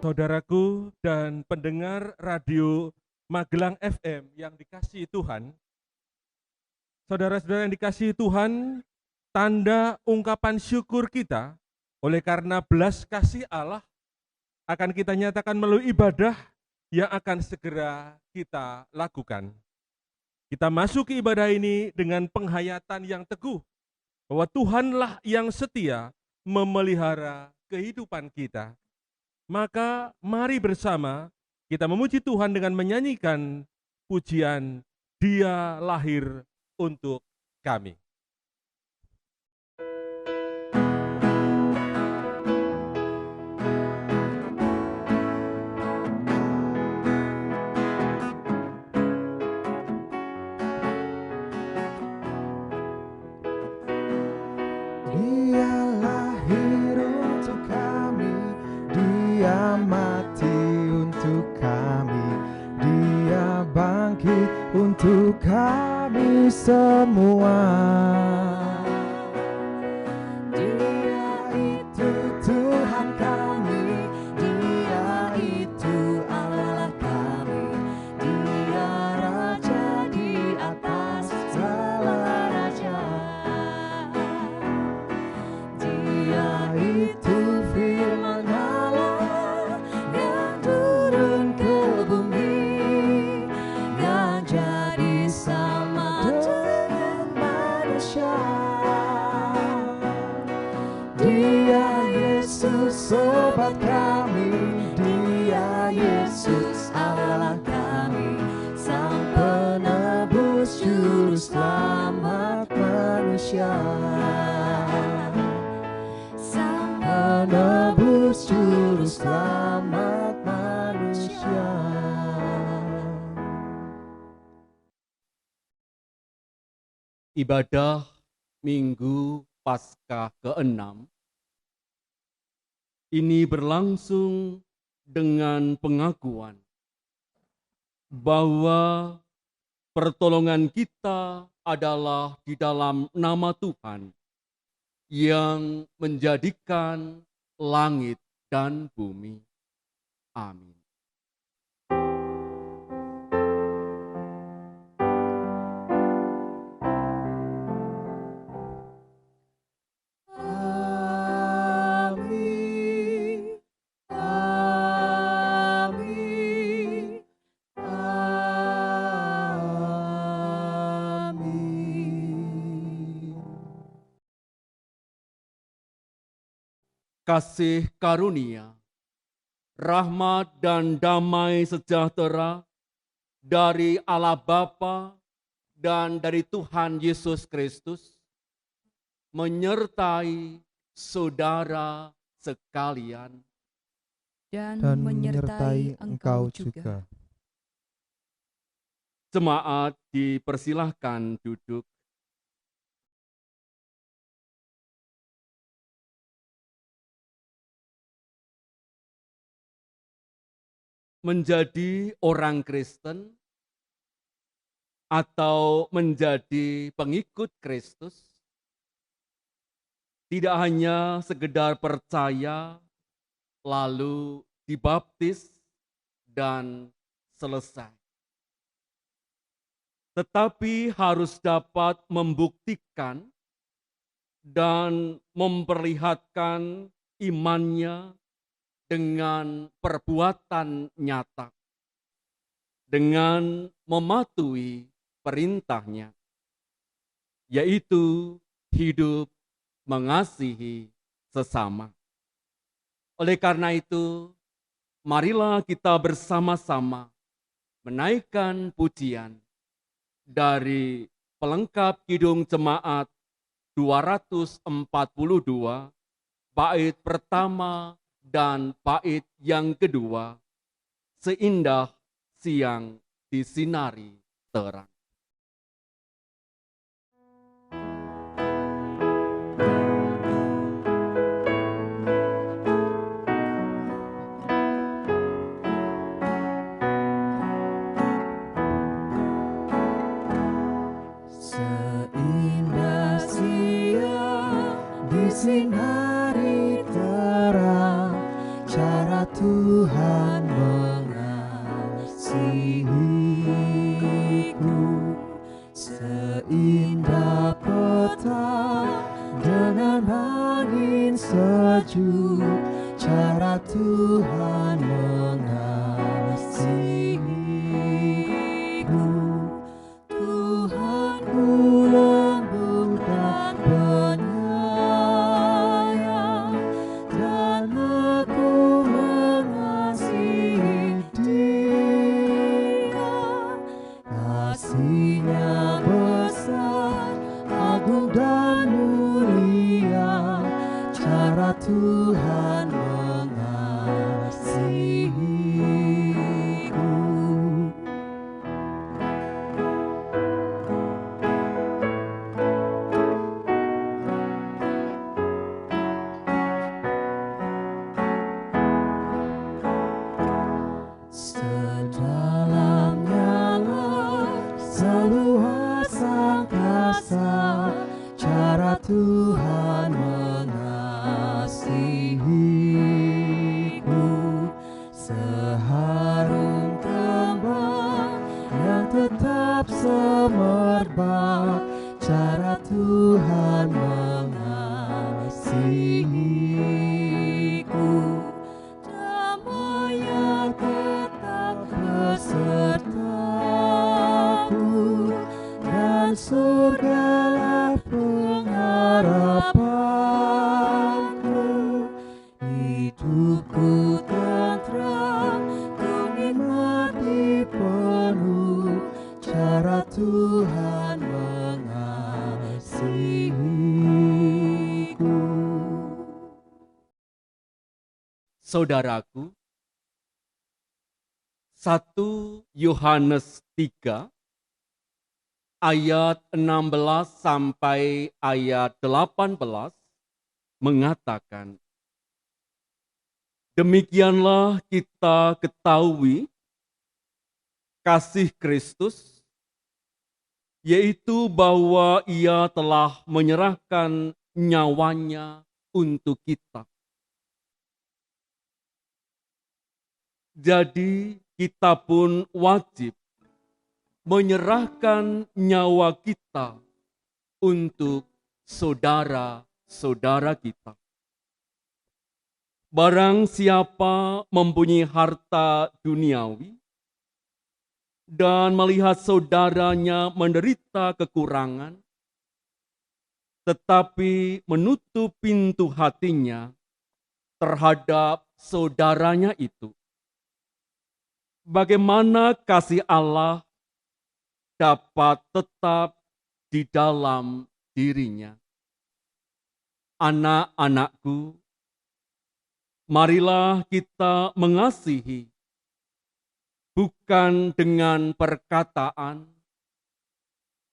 Saudaraku dan pendengar radio Magelang FM yang dikasihi Tuhan, saudara-saudara yang dikasihi Tuhan, tanda ungkapan syukur kita oleh karena belas kasih Allah akan kita nyatakan melalui ibadah yang akan segera kita lakukan. Kita masuk ke ibadah ini dengan penghayatan yang teguh bahwa Tuhanlah yang setia memelihara kehidupan kita. Maka mari bersama kita memuji Tuhan dengan menyanyikan pujian Dia lahir untuk kami. Dia lahir untuk kami, Dia mati untuk kami, Dia bangkit untuk kami semua. Dia itu Tuhan kami, Dia itu Allah kami, Dia Raja di atas segala raja. Dia itu firman Allah yang turun ke bumi, yang jadi sama dengan manusia. Dia Yesus sobat kami, Dia Yesus Allah kami, Sang penebus juru selamat manusia. Penebus juru selamat manusia. Ibadah Minggu Paskah ke-6 ini berlangsung dengan pengakuan bahwa pertolongan kita adalah di dalam nama Tuhan yang menjadikan langit dan bumi. Amin. Amin. Amin. Amin. Kasih karunia, rahmat dan damai sejahtera dari Allah Bapa dan dari Tuhan Yesus Kristus menyertai saudara sekalian. Dan menyertai engkau juga. Jemaat dipersilahkan duduk. Menjadi orang Kristen atau menjadi pengikut Kristus tidak hanya sekedar percaya lalu dibaptis dan selesai, tetapi harus dapat membuktikan dan memperlihatkan imannya dengan perbuatan nyata, dengan mematuhi perintahnya, yaitu hidup mengasihi sesama. Oleh karena itu, marilah kita bersama-sama menaikkan pujian dari pelengkap Kidung Jemaat 242, bait pertama dan bait yang kedua, seindah siang disinari terang. Seindah siang disinari terang, cara Tuhan seindah petang dengan angin sejuk, cara Tuhan mengasihiku. Tuhanku lembut dan penyayang, dan aku mengasihi Dia. Kasih-Nya besar, agung dan mulia, cara Tuhan mengasihiku. Sedalamnya laut, seluas angkasa, cara Tuhan mengasihiku. Seharum kembang yang tetap semerbak, cara Tuhan mengasihiku. Damai yang tetap besertaku, dan surgalah pengharapanku. Hidupku tentram, ku nikmati penuh, cara Tuhan mengasihiku. Saudaraku, 1 Yohanes 3 ayat 16 sampai ayat 18 mengatakan, demikianlah kita ketahui kasih Kristus, yaitu bahwa Ia telah menyerahkan nyawanya untuk kita. Jadi kita pun wajib menyerahkan nyawa kita untuk saudara-saudara kita. Barang siapa mempunyai harta duniawi dan melihat saudaranya menderita kekurangan, tetapi menutup pintu hatinya terhadap saudaranya itu, bagaimana kasih Allah dapat tetap di dalam dirinya? Anak-anakku, marilah kita mengasihi, bukan dengan perkataan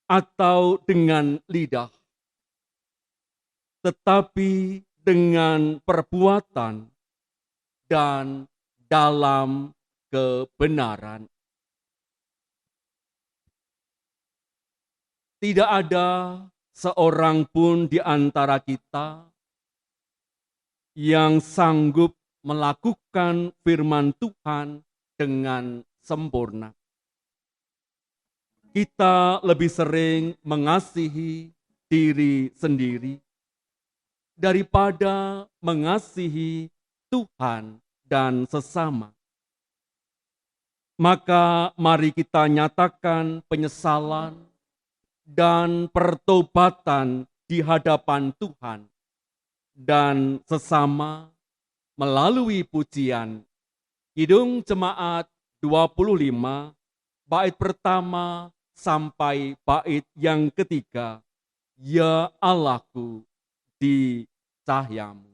atau dengan lidah, tetapi dengan perbuatan dan dalam kebenaran. Tidak ada seorang pun di antara kita yang sanggup melakukan firman Tuhan dengan sempurna. Kita lebih sering mengasihi diri sendiri daripada mengasihi Tuhan dan sesama. Maka mari kita nyatakan penyesalan dan pertobatan di hadapan Tuhan dan sesama melalui pujian Kidung Jemaat 25 bait pertama sampai bait yang ketiga, Ya Allahku di cahyamu.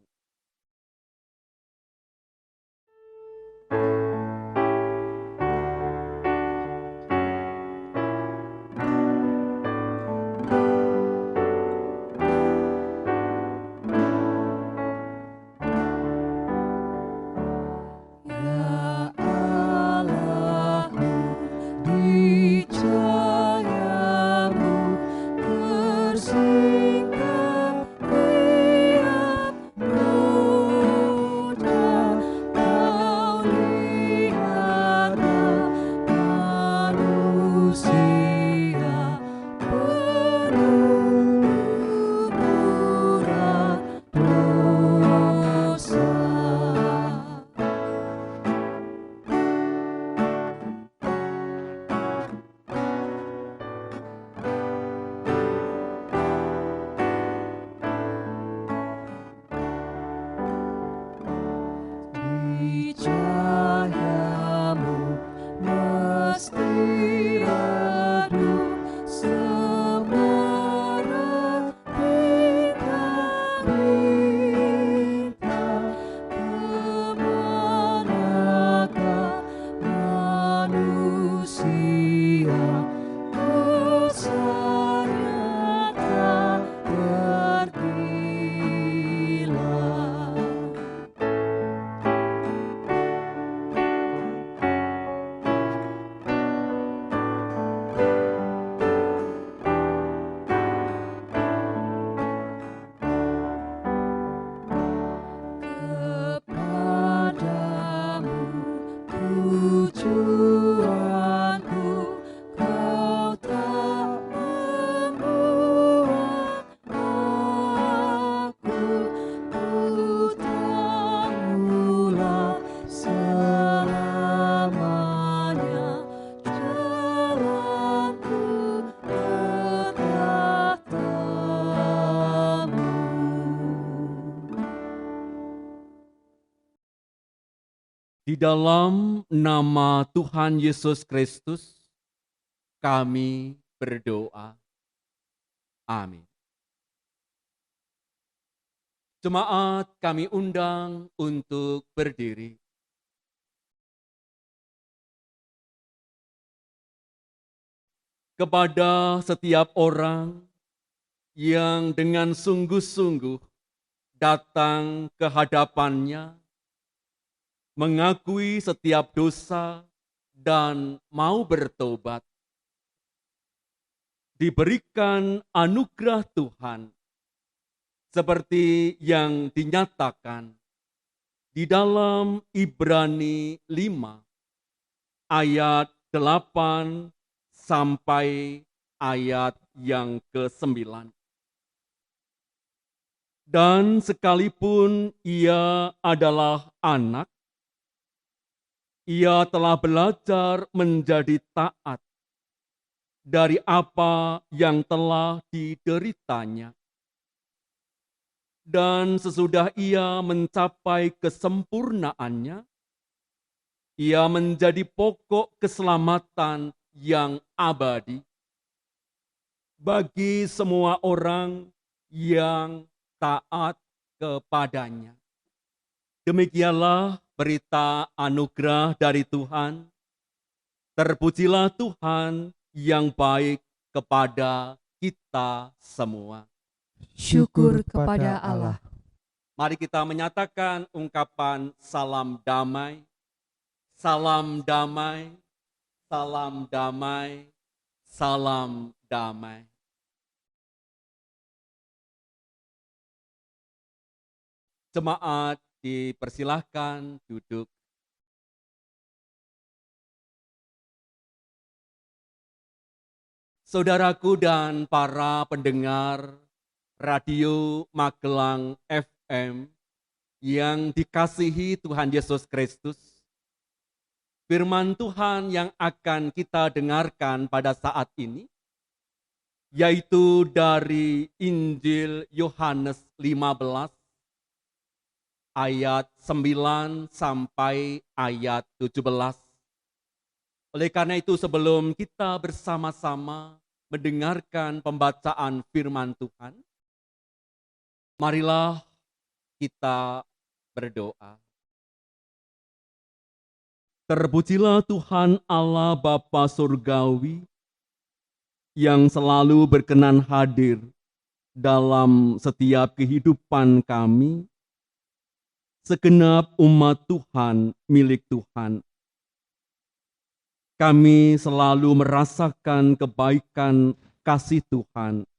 Bersikap Di dalam nama Tuhan Yesus Kristus, kami berdoa. Amin. Jemaat kami undang untuk berdiri. Kepada setiap orang yang dengan sungguh-sungguh datang ke hadapannya, mengakui setiap dosa dan mau bertobat, diberikan anugerah Tuhan seperti yang dinyatakan di dalam Ibrani 5 ayat 8 sampai ayat yang ke-9. Dan sekalipun ia adalah anak, ia telah belajar menjadi taat dari apa yang telah dideritanya. Dan sesudah ia mencapai kesempurnaannya, ia menjadi pokok keselamatan yang abadi bagi semua orang yang taat kepadanya. Demikianlah berita anugerah dari Tuhan. Terpujilah Tuhan yang baik kepada kita semua. Syukur kepada Allah. Mari kita menyatakan ungkapan salam damai. Salam damai, salam damai, salam damai. Jemaat dipersilahkan duduk. Saudaraku dan para pendengar Radio Magelang FM yang dikasihi Tuhan Yesus Kristus, firman Tuhan yang akan kita dengarkan pada saat ini, yaitu dari Injil Yohanes 15, ayat 9 sampai ayat 17. Oleh karena itu, sebelum kita bersama-sama mendengarkan pembacaan firman Tuhan, marilah kita berdoa. Terpujilah Tuhan Allah Bapa Surgawi yang selalu berkenan hadir dalam setiap kehidupan kami, segenap umat Tuhan milik Tuhan. Kami selalu merasakan kebaikan kasih Tuhan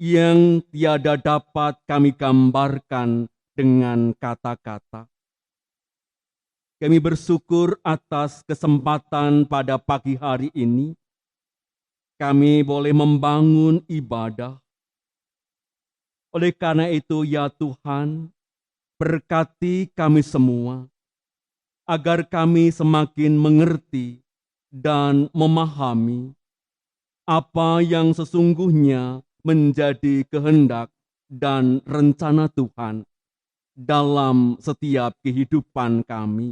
yang tiada dapat kami gambarkan dengan kata-kata. Kami bersyukur atas kesempatan pada pagi hari ini. Kami boleh membangun ibadah. Oleh karena itu, ya Tuhan, berkati kami semua, agar kami semakin mengerti dan memahami apa yang sesungguhnya menjadi kehendak dan rencana Tuhan dalam setiap kehidupan kami.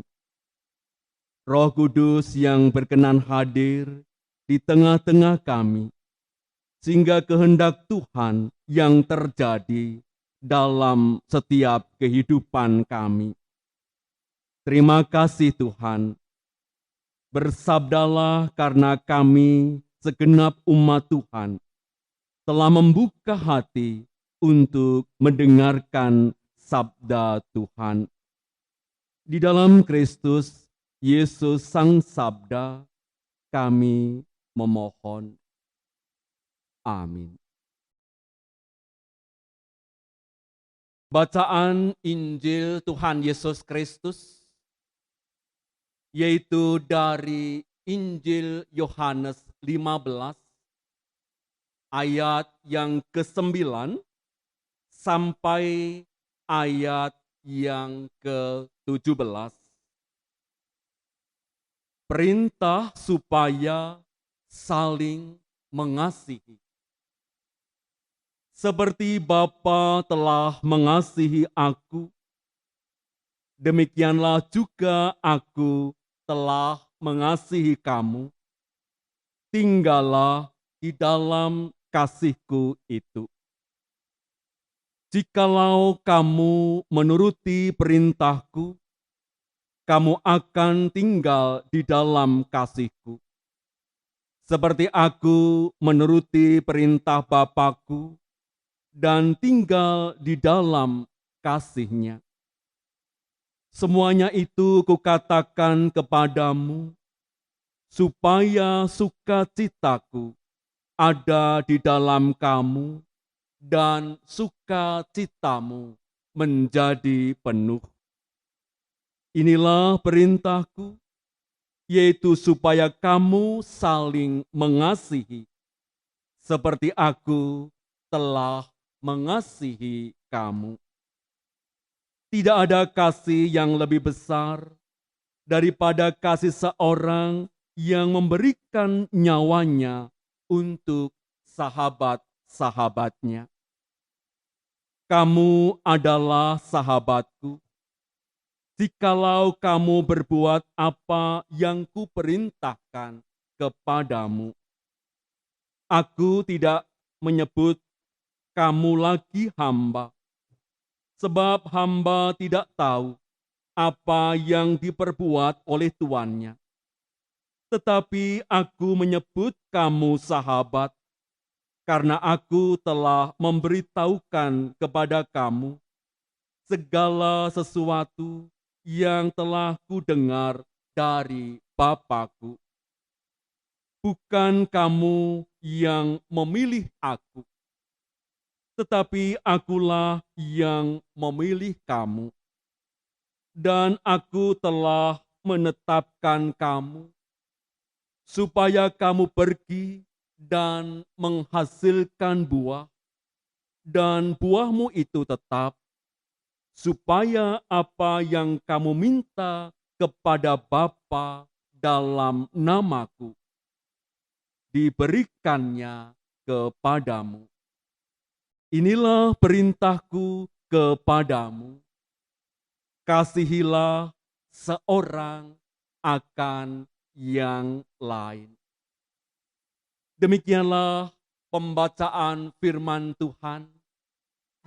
Roh Kudus yang berkenan hadir di tengah-tengah kami, sehingga kehendak Tuhan yang terjadi dalam setiap kehidupan kami. Terima kasih Tuhan, bersabdalah karena kami segenap umat Tuhan telah membuka hati untuk mendengarkan sabda Tuhan. Di dalam Kristus Yesus Sang Sabda, kami memohon. Amin. Bacaan Injil Tuhan Yesus Kristus yaitu dari Injil Yohanes 15 ayat yang ke-9 sampai ayat yang ke-17. Perintah supaya saling mengasihi. Seperti Bapa telah mengasihi aku, demikianlah juga aku telah mengasihi kamu. Tinggallah di dalam kasihku itu. Jikalau kamu menuruti perintahku, kamu akan tinggal di dalam kasihku. Seperti aku menuruti perintah Bapakku dan tinggal di dalam kasihnya. Semuanya itu kukatakan kepadamu, supaya sukacitaku ada di dalam kamu dan sukacitamu menjadi penuh. Inilah perintahku, yaitu supaya kamu saling mengasihi, seperti aku telah mengasihi kamu. Tidak ada kasih yang lebih besar daripada kasih seorang yang memberikan nyawanya untuk sahabat-sahabatnya. Kamu adalah sahabatku, jikalau kamu berbuat apa yang kuperintahkan kepadamu. Aku tidak menyebut kamu lagi hamba, sebab hamba tidak tahu apa yang diperbuat oleh tuannya. Tetapi aku menyebut kamu sahabat, karena aku telah memberitahukan kepada kamu segala sesuatu yang telah kudengar dari Bapakku. Bukan kamu yang memilih aku, tetapi akulah yang memilih kamu. Dan aku telah menetapkan kamu, supaya kamu pergi dan menghasilkan buah, dan buahmu itu tetap, supaya apa yang kamu minta kepada Bapa dalam namaku, diberikannya kepadamu. Inilah perintahku kepadamu, kasihilah seorang akan yang lain. Demikianlah pembacaan firman Tuhan.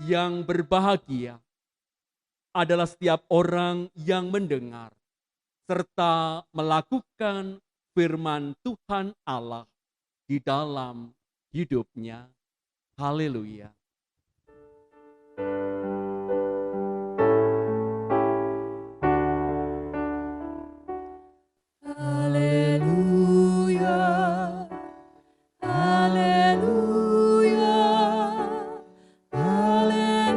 Yang berbahagia adalah setiap orang yang mendengar serta melakukan firman Tuhan Allah di dalam hidupnya. Haleluya. Haleluya, haleluya, haleluya.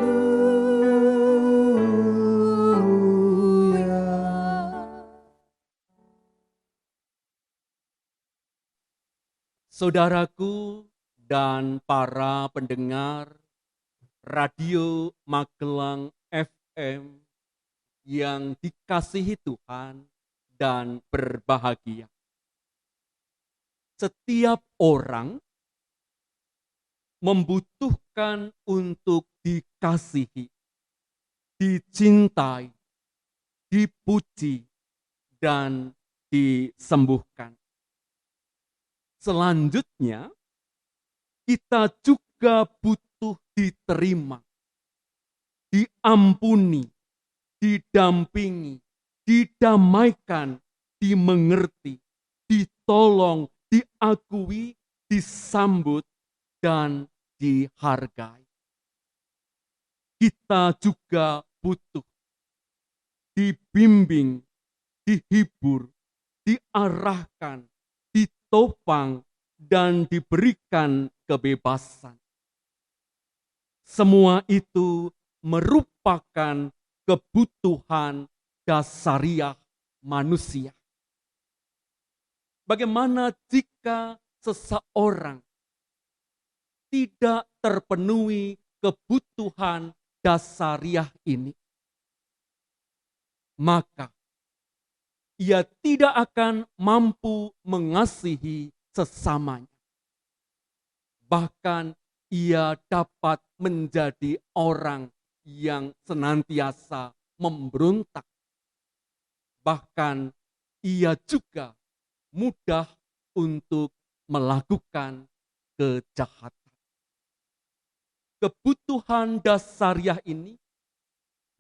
Saudaraku dan para pendengar Radio Magelang FM yang dikasihi Tuhan dan berbahagia. Setiap orang membutuhkan untuk dikasihi, dicintai, dipuji, dan disembuhkan. Selanjutnya, kita juga butuh diterima, diampuni, didampingi, didamaikan, dimengerti, ditolong, diakui, disambut, dan dihargai. Kita juga butuh dibimbing, dihibur, diarahkan, ditopang, dan diberikan kebebasan. Semua itu merupakan kebutuhan dasariah manusia. Bagaimana jika seseorang tidak terpenuhi kebutuhan dasariah ini? Maka ia tidak akan mampu mengasihi sesamanya. Bahkan ia dapat menjadi orang yang senantiasa memberontak bahkan ia juga mudah untuk melakukan kejahatan. Kebutuhan dasariah ini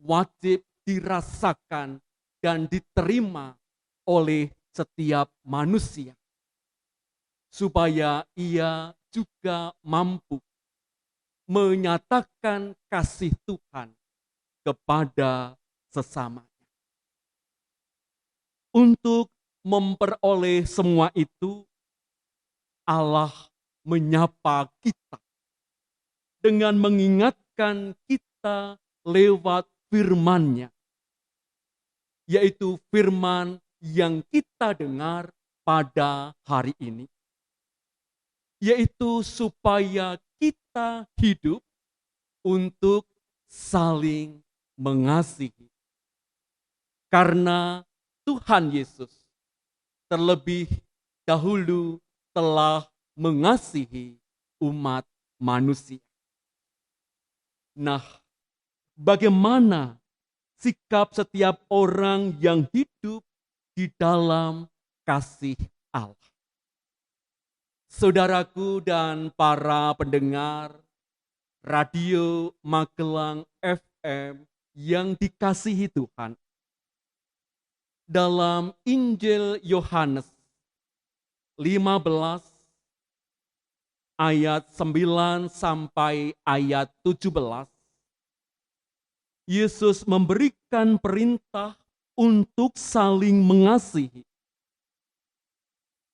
wajib dirasakan dan diterima oleh setiap manusia, supaya ia juga mampu menyatakan kasih Tuhan kepada sesamanya. Untuk memperoleh semua itu, Allah menyapa kita dengan mengingatkan kita lewat firman-Nya, yaitu firman yang kita dengar pada hari ini, yaitu supaya kita hidup untuk saling mengasihi. Karena Tuhan Yesus terlebih dahulu telah mengasihi umat manusia. Nah, bagaimana sikap setiap orang yang hidup di dalam kasih Allah? Saudaraku dan para pendengar Radio Magelang FM yang dikasihi Tuhan, dalam Injil Yohanes 15 ayat 9 sampai ayat 17, Yesus memberikan perintah untuk saling mengasihi.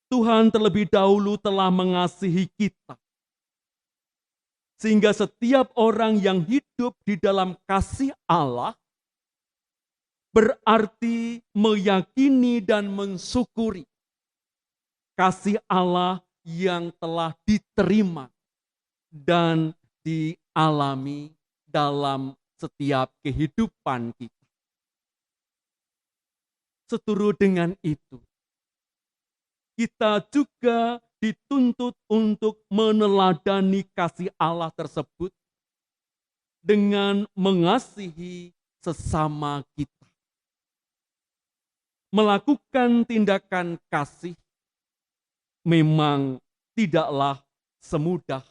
Tuhan terlebih dahulu telah mengasihi kita, sehingga setiap orang yang hidup di dalam kasih Allah berarti meyakini dan mensyukuri kasih Allah yang telah diterima dan dialami dalam setiap kehidupan kita. Seturut dengan itu, kita juga dituntut untuk meneladani kasih Allah tersebut dengan mengasihi sesama kita. Melakukan tindakan kasih memang tidaklah semudah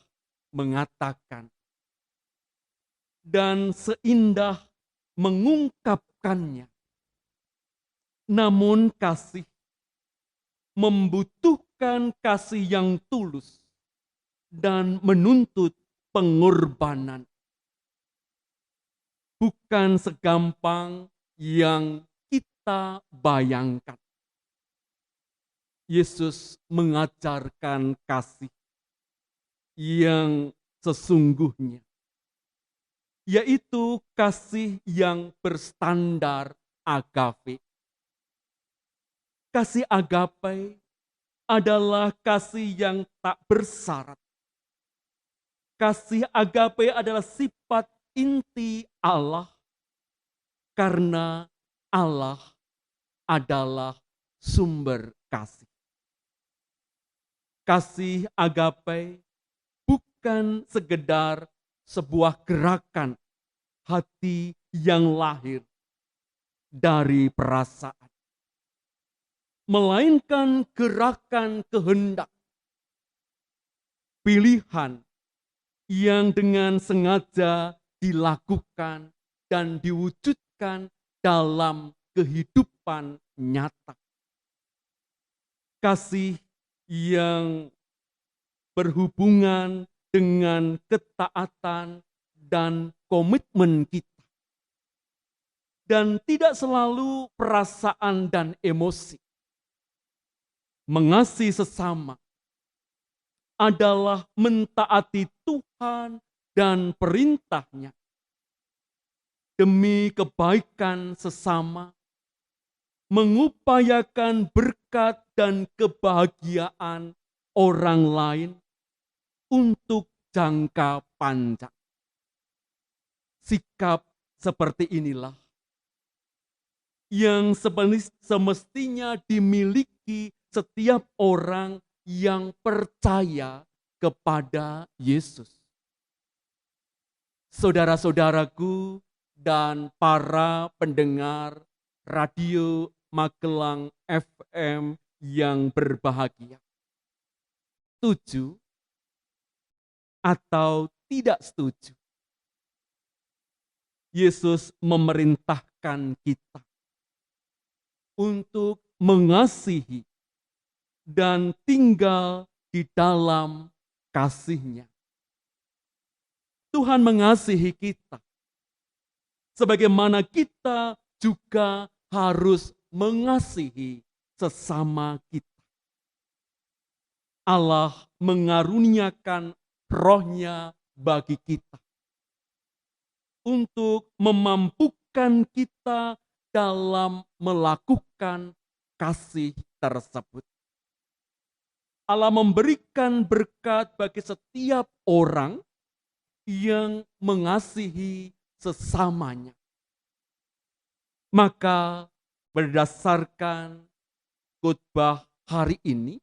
mengatakan dan seindah mengungkapkannya. Namun kasih membutuhkan kasih yang tulus dan menuntut pengorbanan. Bukan segampang yang kita bayangkan. Yesus mengajarkan kasih yang sesungguhnya, yaitu kasih yang berstandar agape. Kasih agape adalah kasih yang tak bersyarat. Kasih agape adalah sifat inti Allah, karena Allah adalah sumber kasih. Kasih agape bukan sekedar sebuah gerakan hati yang lahir dari perasaan, melainkan gerakan kehendak, pilihan yang dengan sengaja dilakukan dan diwujudkan dalam kehidupan nyata. Kasih yang berhubungan dengan ketaatan dan komitmen kita, dan tidak selalu perasaan dan emosi. Mengasihi sesama adalah mentaati Tuhan dan perintah-Nya demi kebaikan sesama, mengupayakan berkat dan kebahagiaan orang lain untuk jangka panjang. Sikap seperti inilah yang semestinya dimiliki setiap orang yang percaya kepada Yesus. Saudara-saudaraku dan para pendengar Radio Magelang FM yang berbahagia. Setuju atau tidak setuju? Yesus memerintahkan kita untuk mengasihi dan tinggal di dalam kasih-Nya. Tuhan mengasihi kita, sebagaimana kita juga harus mengasihi sesama kita. Allah mengaruniakan Roh-Nya bagi kita untuk memampukan kita dalam melakukan kasih tersebut. Allah memberikan berkat bagi setiap orang yang mengasihi sesamanya. Maka berdasarkan khotbah hari ini,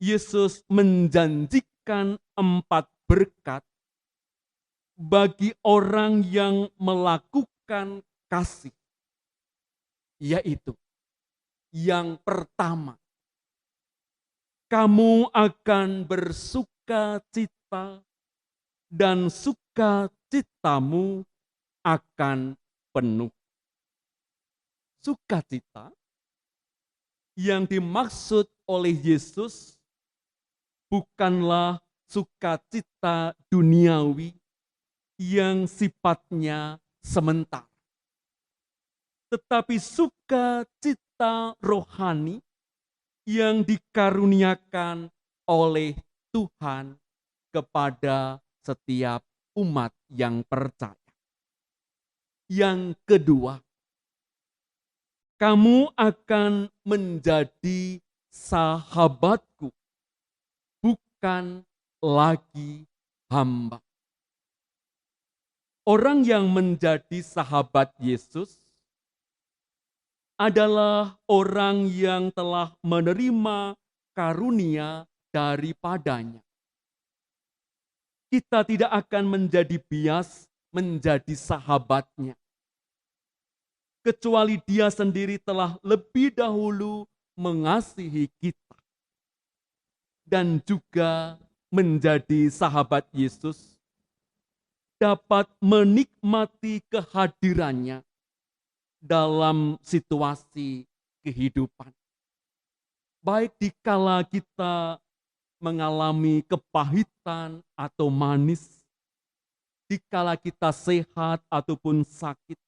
Yesus menjanjikan 4 berkat bagi orang yang melakukan kasih. Yaitu, yang pertama, kamu akan bersuka cita dan sukacitamu akan penuh. Sukacita yang dimaksud oleh Yesus bukanlah sukacita duniawi yang sifatnya sementara, tetapi sukacita rohani yang dikaruniakan oleh Tuhan kepada setiap umat yang percaya. Yang kedua, kamu akan menjadi sahabatku, bukan lagi hamba. Orang yang menjadi sahabat Yesus adalah orang yang telah menerima karunia daripadanya. Kita tidak akan menjadi bias menjadi sahabatnya, kecuali dia sendiri telah lebih dahulu mengasihi kita. Dan juga menjadi sahabat Yesus dapat menikmati kehadirannya dalam situasi kehidupan. Baik dikala kita mengalami kepahitan atau manis, dikala kita sehat ataupun sakit,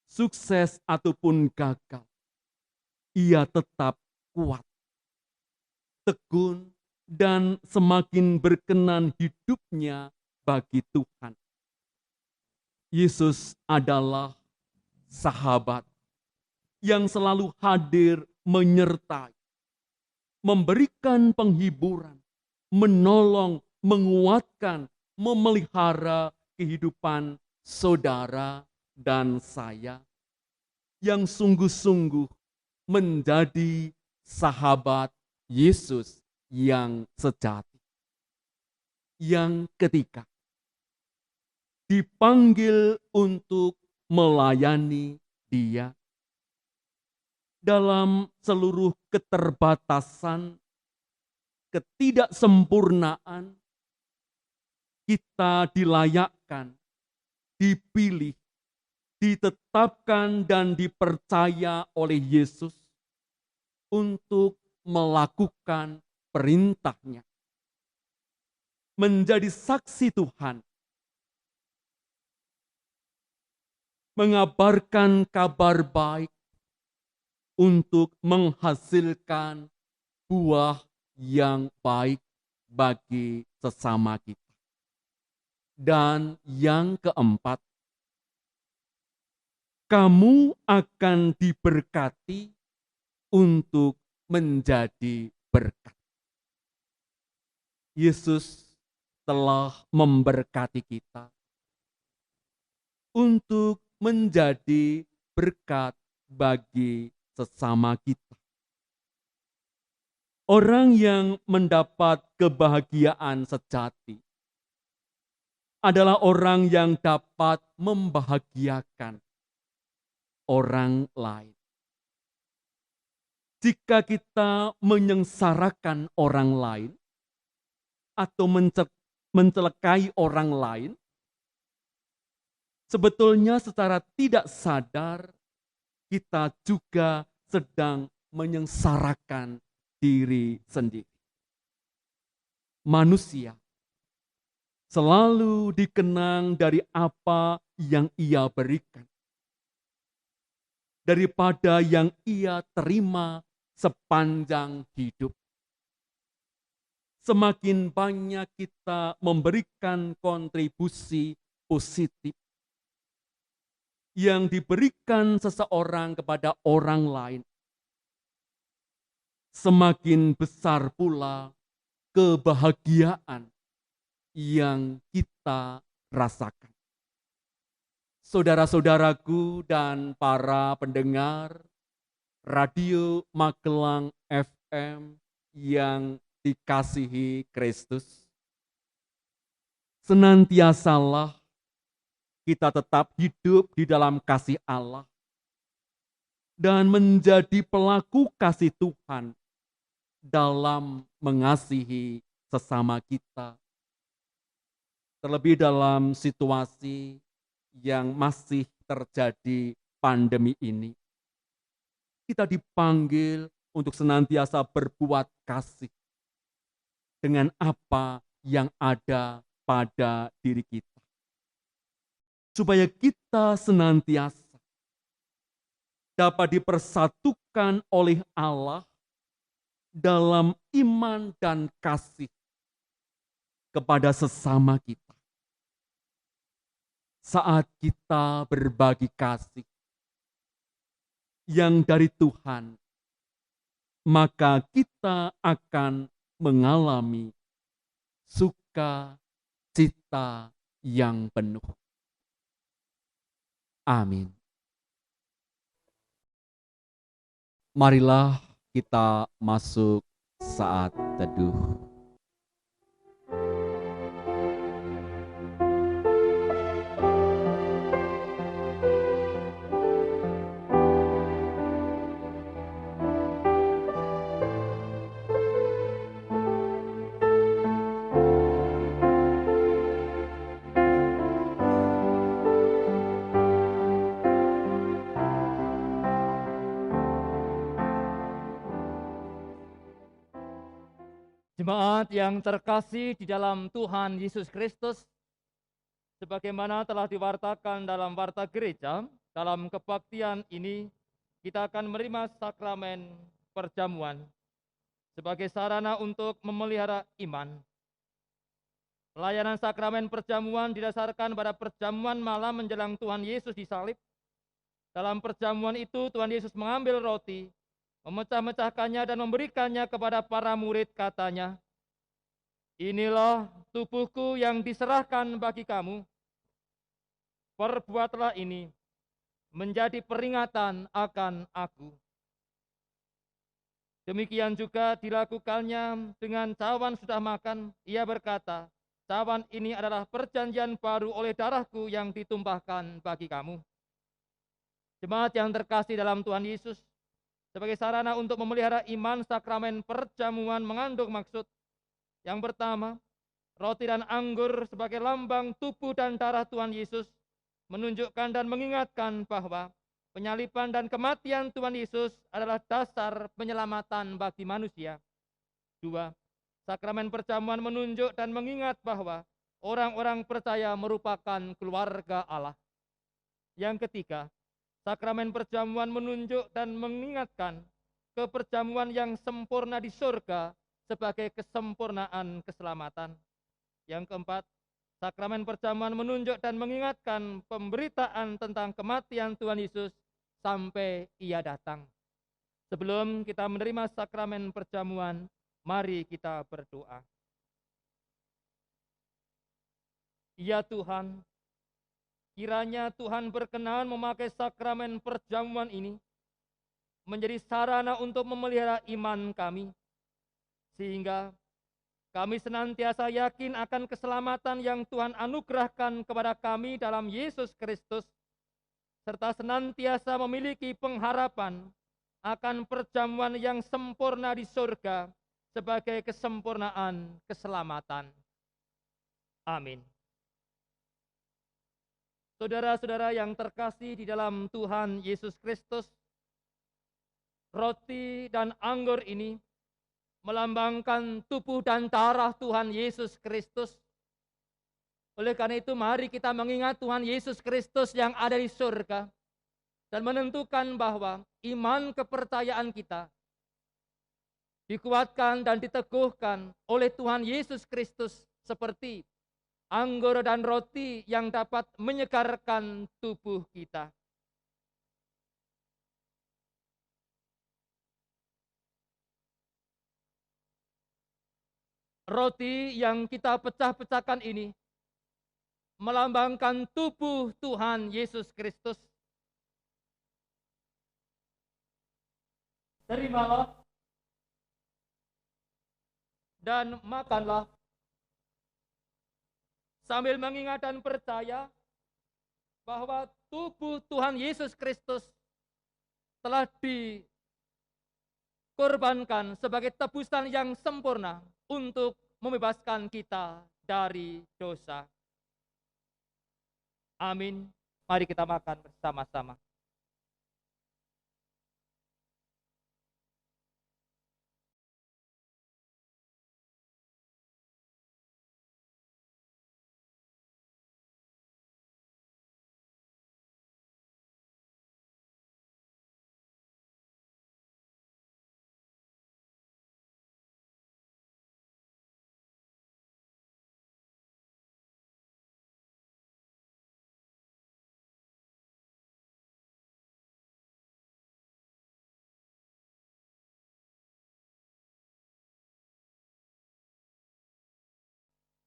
sukses ataupun gagal, ia tetap kuat, tekun, dan semakin berkenan hidupnya bagi Tuhan. Yesus adalah sahabat yang selalu hadir menyertai, memberikan penghiburan, menolong, menguatkan, memelihara kehidupan saudara dan saya yang sungguh-sungguh menjadi sahabat Yesus yang sejati. Yang ketiga, dipanggil untuk melayani Dia. Dalam seluruh keterbatasan, ketidaksempurnaan, kita dilayakkan, dipilih, ditetapkan dan dipercaya oleh Yesus untuk melakukan perintahnya. Menjadi saksi Tuhan, mengabarkan kabar baik untuk menghasilkan buah yang baik bagi sesama kita. Dan yang keempat, kamu akan diberkati untuk menjadi berkat. Yesus telah memberkati kita untuk menjadi berkat bagi sesama kita. Orang yang mendapat kebahagiaan sejati adalah orang yang dapat membahagiakan orang lain. Jika kita menyengsarakan orang lain atau mencelakai orang lain, sebetulnya secara tidak sadar kita juga sedang menyengsarakan diri sendiri. Manusia selalu dikenang dari apa yang ia berikan, daripada yang ia terima sepanjang hidup. Semakin banyak kita memberikan kontribusi positif yang diberikan seseorang kepada orang lain, semakin besar pula kebahagiaan yang kita rasakan. Saudara-saudaraku dan para pendengar Radio Magelang FM yang dikasihi Kristus, senantiasalah kita tetap hidup di dalam kasih Allah dan menjadi pelaku kasih Tuhan dalam mengasihi sesama kita. Terlebih dalam situasi yang masih terjadi pandemi ini, kita dipanggil untuk senantiasa berbuat kasih dengan apa yang ada pada diri kita, supaya kita senantiasa dapat dipersatukan oleh Allah dalam iman dan kasih kepada sesama kita. Saat kita berbagi kasih yang dari Tuhan, maka kita akan mengalami sukacita yang penuh. Amin. Marilah kita masuk saat teduh. Jemaat yang terkasih di dalam Tuhan Yesus Kristus, sebagaimana telah diwartakan dalam warta gereja, dalam kebaktian ini kita akan menerima sakramen perjamuan sebagai sarana untuk memelihara iman. Pelayanan sakramen perjamuan didasarkan pada perjamuan malam menjelang Tuhan Yesus disalib. Dalam perjamuan itu Tuhan Yesus mengambil roti, memecah-mecahkannya dan memberikannya kepada para murid, katanya, "Inilah tubuhku yang diserahkan bagi kamu. Perbuatlah ini menjadi peringatan akan aku." Demikian juga dilakukannya dengan cawan sudah makan. Ia berkata, "Cawan ini adalah perjanjian baru oleh darahku yang ditumpahkan bagi kamu." Jemaat yang terkasih dalam Tuhan Yesus, sebagai sarana untuk memelihara iman, sakramen perjamuan mengandung maksud. Yang pertama, roti dan anggur sebagai lambang tubuh dan darah Tuhan Yesus menunjukkan dan mengingatkan bahwa penyaliban dan kematian Tuhan Yesus adalah dasar penyelamatan bagi manusia. Dua, sakramen perjamuan menunjuk dan mengingat bahwa orang-orang percaya merupakan keluarga Allah. Yang ketiga, sakramen perjamuan menunjuk dan mengingatkan keperjamuan yang sempurna di surga sebagai kesempurnaan keselamatan. Yang keempat, sakramen perjamuan menunjuk dan mengingatkan pemberitaan tentang kematian Tuhan Yesus sampai Ia datang. Sebelum kita menerima sakramen perjamuan, mari kita berdoa. Ya Tuhan, kiranya Tuhan berkenan memakai sakramen perjamuan ini menjadi sarana untuk memelihara iman kami, sehingga kami senantiasa yakin akan keselamatan yang Tuhan anugerahkan kepada kami dalam Yesus Kristus, serta senantiasa memiliki pengharapan akan perjamuan yang sempurna di surga sebagai kesempurnaan keselamatan. Amin. Saudara-saudara yang terkasih di dalam Tuhan Yesus Kristus, roti dan anggur ini melambangkan tubuh dan darah Tuhan Yesus Kristus. Oleh karena itu mari kita mengingat Tuhan Yesus Kristus yang ada di surga dan menentukan bahwa iman kepercayaan kita dikuatkan dan diteguhkan oleh Tuhan Yesus Kristus seperti anggur dan roti yang dapat menyegarkan tubuh kita. Roti yang kita pecah-pecahkan ini melambangkan tubuh Tuhan Yesus Kristus. Terimalah dan makanlah sambil mengingat dan percaya bahwa tubuh Tuhan Yesus Kristus telah dikorbankan sebagai tebusan yang sempurna untuk membebaskan kita dari dosa. Amin. Mari kita makan bersama-sama.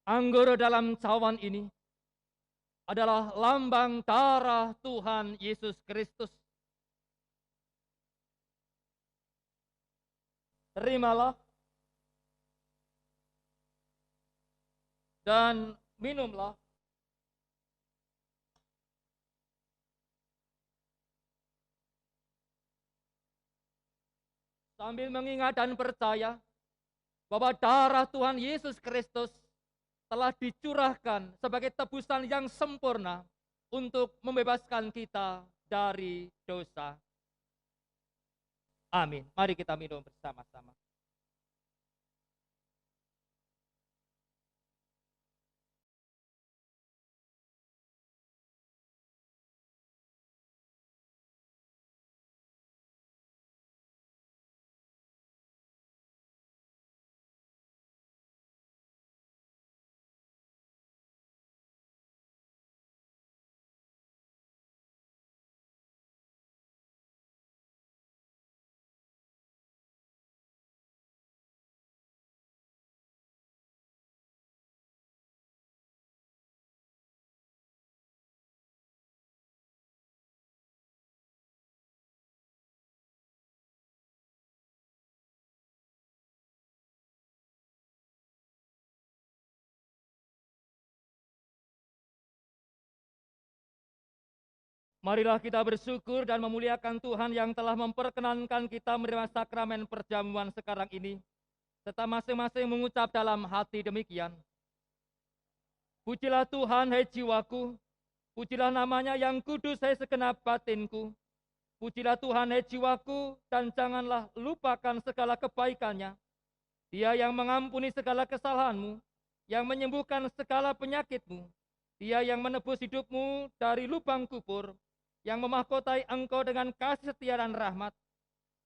Anggur dalam cawan ini adalah lambang darah Tuhan Yesus Kristus. Terimalah dan minumlah. Sambil mengingat dan percaya bahwa darah Tuhan Yesus Kristus telah dicurahkan sebagai tebusan yang sempurna untuk membebaskan kita dari dosa. Amin. Mari kita minum bersama-sama. Marilah kita bersyukur dan memuliakan Tuhan yang telah memperkenankan kita menerima sakramen perjamuan sekarang ini, serta masing-masing mengucap dalam hati demikian. Pujilah Tuhan, hai jiwaku, pujilah namanya yang kudus, hai segenap batinku. Pujilah Tuhan, hai jiwaku, dan janganlah lupakan segala kebaikannya. Dia yang mengampuni segala kesalahanmu, yang menyembuhkan segala penyakitmu. Dia yang menebus hidupmu dari lubang kubur, yang memahkotai engkau dengan kasih setia dan rahmat.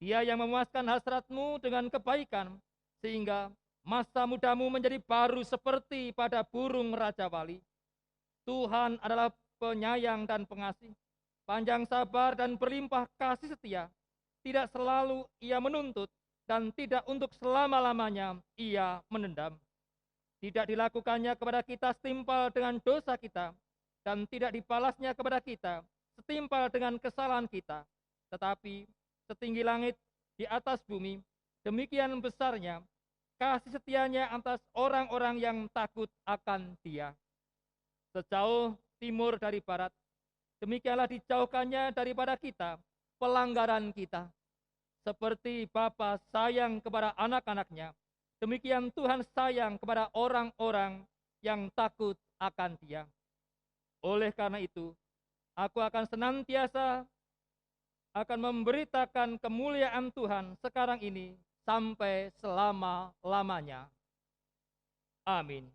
Dia yang memuaskan hasratmu dengan kebaikan, sehingga masa mudamu menjadi baru seperti pada burung Raja Wali. Tuhan adalah penyayang dan pengasih, panjang sabar dan berlimpah kasih setia. Tidak selalu ia menuntut, dan tidak untuk selama-lamanya ia menendam. Tidak dilakukannya kepada kita setimpal dengan dosa kita, dan tidak dibalasnya kepada kita setimpal dengan kesalahan kita, tetapi setinggi langit di atas bumi, demikian besarnya kasih setianya atas orang-orang yang takut akan Dia. Sejauh timur dari barat, demikianlah dijauhkannya daripada kita pelanggaran kita. Seperti Bapa sayang kepada anak-anaknya, demikian Tuhan sayang kepada orang-orang yang takut akan Dia. Oleh karena itu, aku akan senantiasa akan memberitakan kemuliaan Tuhan sekarang ini sampai selama-lamanya. Amin.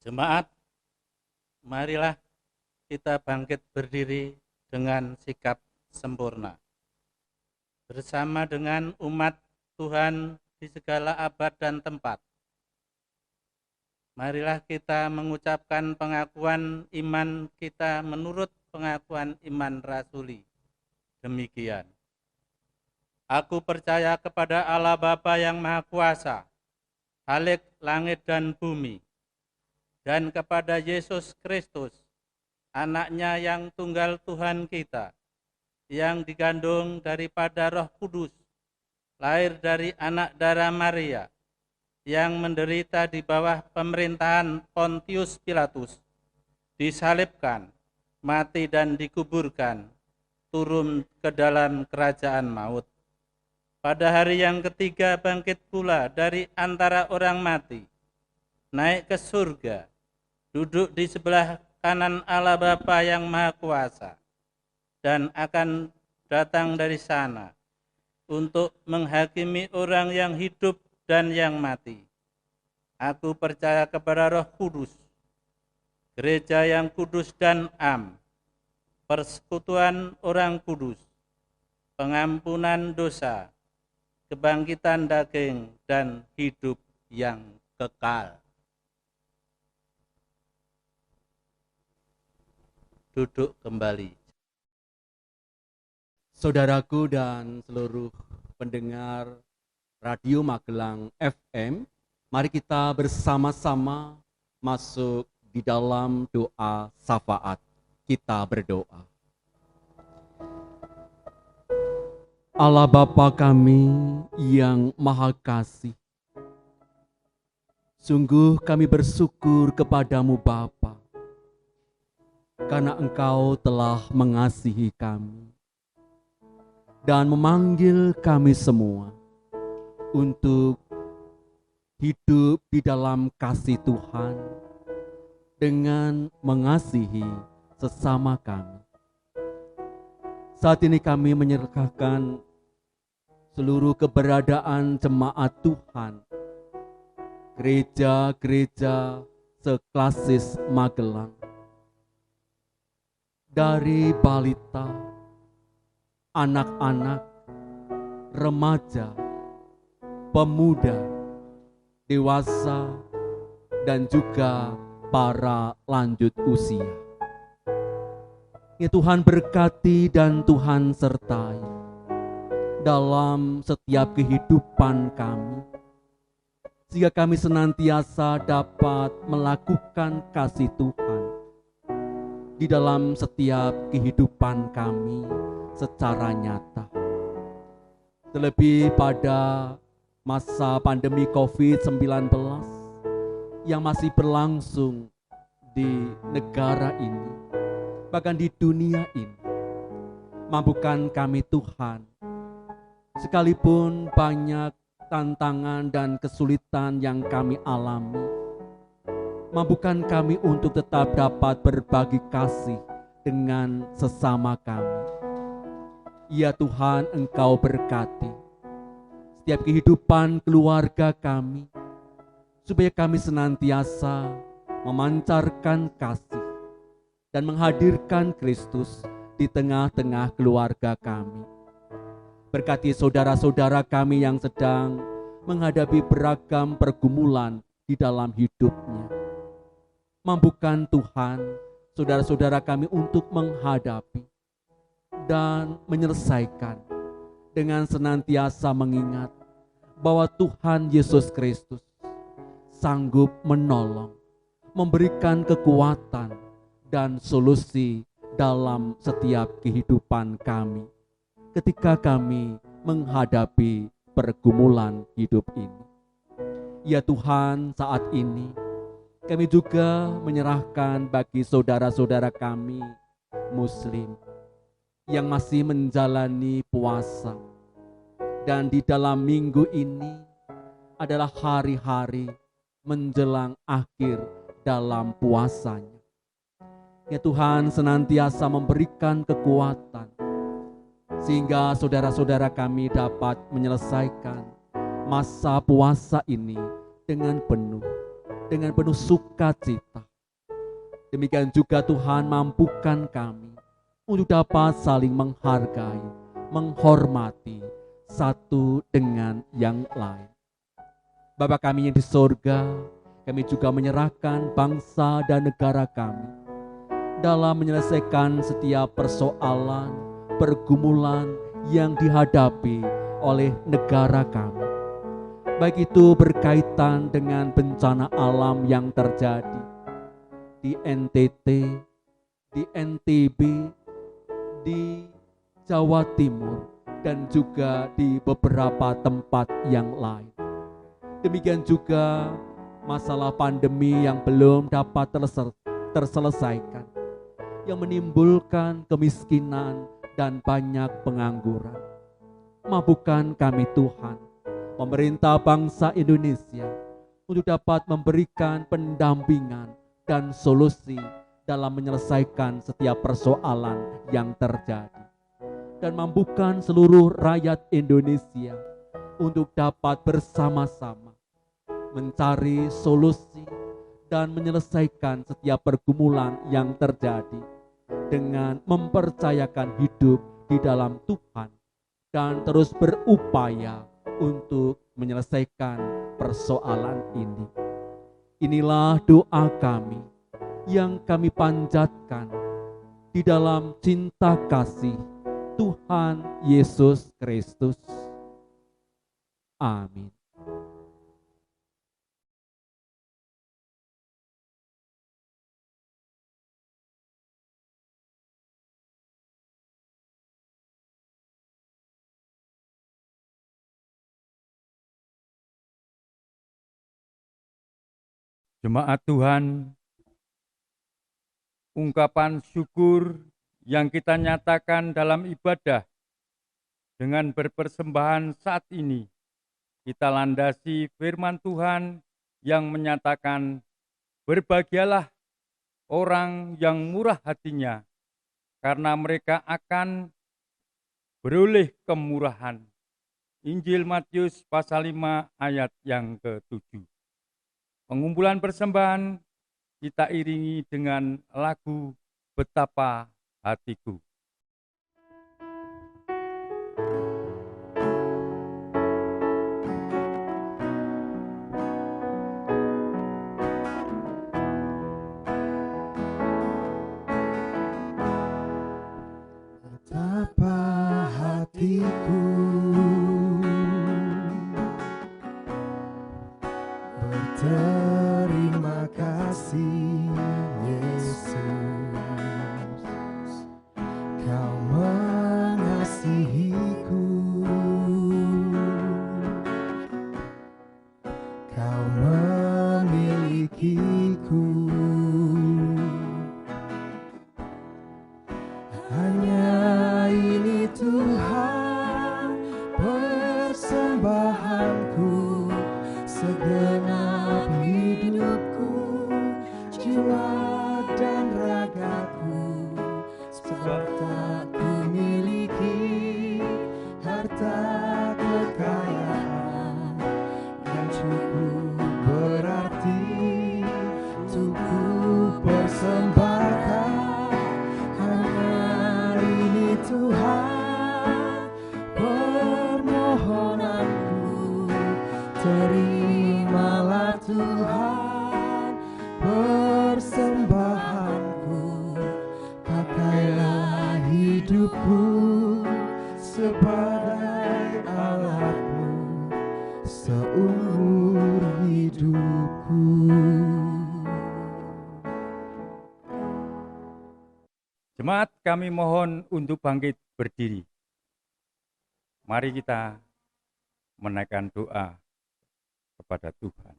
Jemaat, marilah kita bangkit berdiri dengan sikap sempurna. Bersama dengan umat Tuhan di segala abad dan tempat. Marilah kita mengucapkan pengakuan iman kita menurut pengakuan iman rasuli. Demikian. Aku percaya kepada Allah Bapa yang Maha Kuasa, Khalik langit dan bumi, dan kepada Yesus Kristus, anaknya yang tunggal Tuhan kita, yang digandung daripada Roh Kudus, lahir dari anak darah Maria, yang menderita di bawah pemerintahan Pontius Pilatus, disalibkan, mati dan dikuburkan, turun ke dalam kerajaan maut. Pada hari yang ketiga bangkit pula dari antara orang mati, naik ke surga, duduk di sebelah kanan Allah Bapa yang Maha Kuasa, dan akan datang dari sana untuk menghakimi orang yang hidup dan yang mati. Aku percaya kepada Roh Kudus, gereja yang kudus dan am, persekutuan orang kudus, pengampunan dosa, kebangkitan daging, dan hidup yang kekal. Duduk kembali. Saudaraku dan seluruh pendengar Radio Magelang FM, mari kita bersama-sama masuk di dalam doa syafaat. Kita berdoa. Allah Bapa kami yang Maha Kasih, sungguh kami bersyukur kepadamu Bapa, karena Engkau telah mengasihi kami dan memanggil kami semua untuk hidup di dalam kasih Tuhan dengan mengasihi sesama kami. Saat ini kami menyerahkan seluruh keberadaan jemaat Tuhan, gereja-gereja seklasis Magelang, dari balita, anak-anak, remaja, pemuda, dewasa, dan juga para lanjut usia. Ya Tuhan berkati dan Tuhan sertai dalam setiap kehidupan kami, sehingga kami senantiasa dapat melakukan kasih Tuhan di dalam setiap kehidupan kami secara nyata. Terlebih pada masa pandemi COVID-19 yang masih berlangsung di negara ini, bahkan di dunia ini. Mampukan kami Tuhan, sekalipun banyak tantangan dan kesulitan yang kami alami, mampukan kami untuk tetap dapat berbagi kasih dengan sesama kami. Ya Tuhan, Engkau berkati setiap kehidupan keluarga kami, supaya kami senantiasa memancarkan kasih dan menghadirkan Kristus di tengah-tengah keluarga kami. Berkati saudara-saudara kami yang sedang menghadapi beragam pergumulan di dalam hidupnya. Mampukan Tuhan saudara-saudara kami untuk menghadapi dan menyelesaikan dengan senantiasa mengingat bahwa Tuhan Yesus Kristus sanggup menolong, memberikan kekuatan dan solusi dalam setiap kehidupan kami ketika kami menghadapi pergumulan hidup ini. Ya Tuhan, saat ini kami juga menyerahkan bagi saudara-saudara kami Muslim yang masih menjalani puasa, dan di dalam minggu ini adalah hari-hari menjelang akhir dalam puasanya. Ya Tuhan, senantiasa memberikan kekuatan sehingga saudara-saudara kami dapat menyelesaikan masa puasa ini dengan penuh sukacita. Demikian juga Tuhan, mampukan kami untuk dapat saling menghargai, menghormati satu dengan yang lain. Bapa kami yang di sorga, kami juga menyerahkan bangsa dan negara kami dalam menyelesaikan setiap persoalan, pergumulan yang dihadapi oleh negara kami. Baik itu berkaitan dengan bencana alam yang terjadi di NTT, di NTB, di Jawa Timur, dan juga di beberapa tempat yang lain. Demikian juga masalah pandemi yang belum dapat terselesaikan, yang menimbulkan kemiskinan dan banyak pengangguran. Mampukan kami Tuhan, pemerintah bangsa Indonesia, untuk dapat memberikan pendampingan dan solusi dalam menyelesaikan setiap persoalan yang terjadi. Dan mampukan seluruh rakyat Indonesia untuk dapat bersama-sama mencari solusi dan menyelesaikan setiap pergumulan yang terjadi dengan mempercayakan hidup di dalam Tuhan dan terus berupaya untuk menyelesaikan persoalan ini. Inilah doa kami yang kami panjatkan di dalam cinta kasih Tuhan Yesus Kristus. Amin. Jemaat Tuhan, ungkapan syukur yang kita nyatakan dalam ibadah dengan berpersembahan saat ini, kita landasi firman Tuhan yang menyatakan, berbahagialah orang yang murah hatinya, karena mereka akan beroleh kemurahan. Injil Matius pasal 5 ayat yang ke-7. Pengumpulan persembahan kita iringi dengan lagu Betapa Hatiku. Betapa hatiku berterima kasih Yesus, Kau mengasihiku, Kau memilikiku. Hanya ini Tuhan persembahanku, segenap hidupku, jiwa dan ragaku, sebab tak kumiliki harta kekayaan yang cukup berarti untuk ku persembahkan. Hanya ini Tuhan permohonanku, terimalah Tuhan persembahanku, Jemaat, kami mohon untuk bangkit berdiri. Mari kita menaikkan doa kepada Tuhan.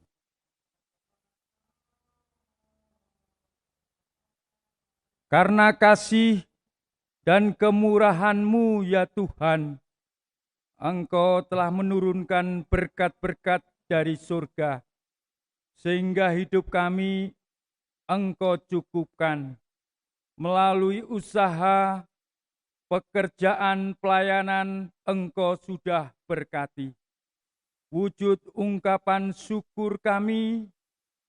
Karena kasih dan kemurahan-Mu ya Tuhan, Engkau telah menurunkan berkat-berkat dari surga, sehingga hidup kami Engkau cukupkan melalui usaha, pekerjaan, pelayanan Engkau sudah berkati. Wujud ungkapan syukur kami,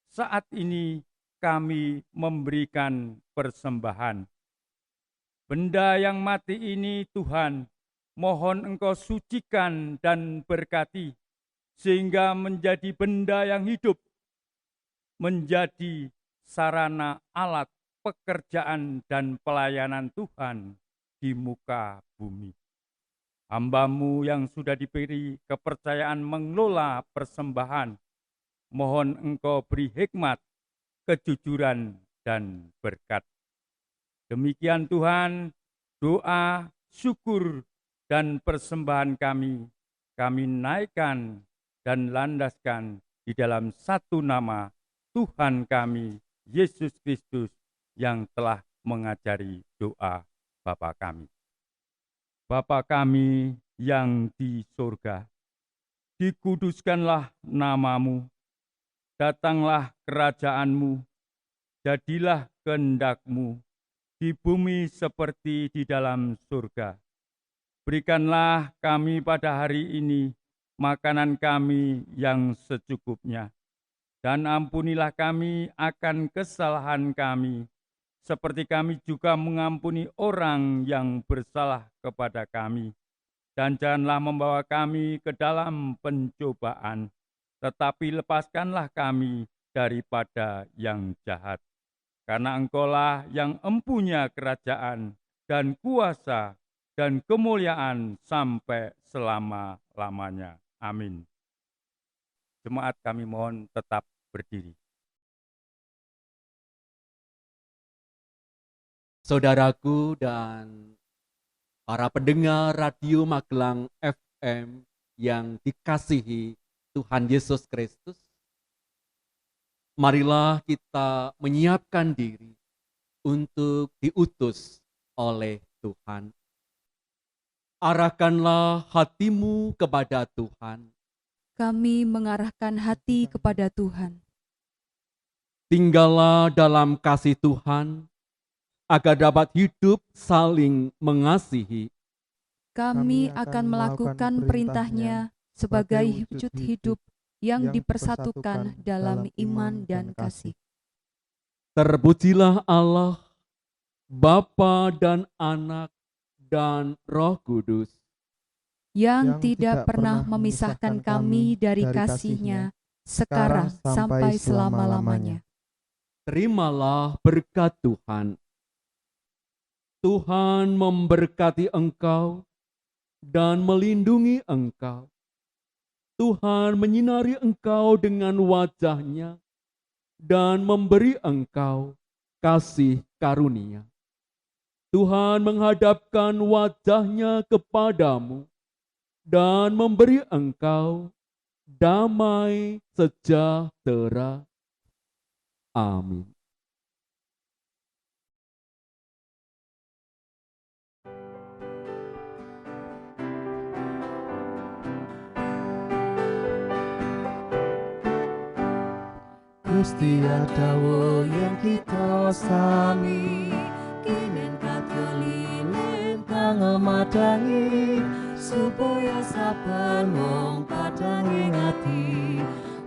saat ini kami memberikan persembahan. Benda yang mati ini Tuhan, mohon Engkau sucikan dan berkati, sehingga menjadi benda yang hidup, menjadi sarana alat pekerjaan dan pelayanan Tuhan di muka bumi. Hamba-Mu yang sudah diberi kepercayaan mengelola persembahan, mohon Engkau beri hikmat, kejujuran, dan berkat. Demikian Tuhan, doa, syukur, dan persembahan kami naikkan dan landaskan di dalam satu nama Tuhan kami, Yesus Kristus, yang telah mengajari doa Bapa kami. Bapa kami yang di surga, dikuduskanlah nama-Mu, datanglah kerajaan-Mu, jadilah kehendak-Mu di bumi seperti di dalam surga. Berikanlah kami pada hari ini makanan kami yang secukupnya, dan ampunilah kami akan kesalahan kami, seperti kami juga mengampuni orang yang bersalah kepada kami. Dan janganlah membawa kami ke dalam pencobaan, tetapi lepaskanlah kami daripada yang jahat. Karena Engkaulah yang empunya kerajaan dan kuasa dan kemuliaan sampai selama-lamanya. Amin. Jemaat, kami mohon tetap berdiri. Saudaraku dan para pendengar Radio Magelang FM yang dikasihi Tuhan Yesus Kristus, marilah kita menyiapkan diri untuk diutus oleh Tuhan. Arahkanlah hatimu kepada Tuhan. Kami mengarahkan hati kepada Tuhan. Tinggallah dalam kasih Tuhan, agar dapat hidup saling mengasihi. Kami akan melakukan perintah-Nya sebagai wujud hidup yang dipersatukan dalam iman dan kasih. Terpujilah Allah, Bapa dan Anak dan Roh Kudus, yang tidak pernah memisahkan kami dari kasih-Nya, sekarang sampai selama-lamanya. Terimalah berkat Tuhan. Tuhan memberkati engkau dan melindungi engkau. Tuhan menyinari engkau dengan wajah-Nya dan memberi engkau kasih karunia. Tuhan menghadapkan wajah-Nya kepadamu dan memberi engkau damai sejahtera. Amin. Gusti adawo yang kita sami, kinen katolilin kang madangi, supaya saben wong padangi ngati,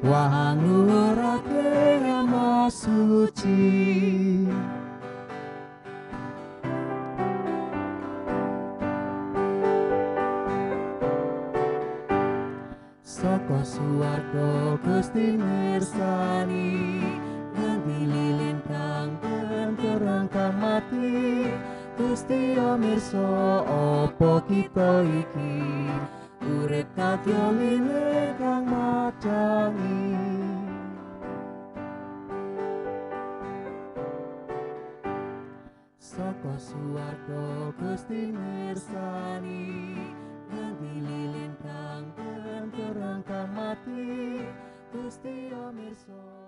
wangurake ama suci. Saka suwarga Gusti mirsani, nganti lilin kang terang kang mati. Gusti yo mirsa apa kita iki, urip kadya lilin kang madangi. saka swarga Gusti mirsani nganti lilin kang tentrem kang mati Gusti mirsa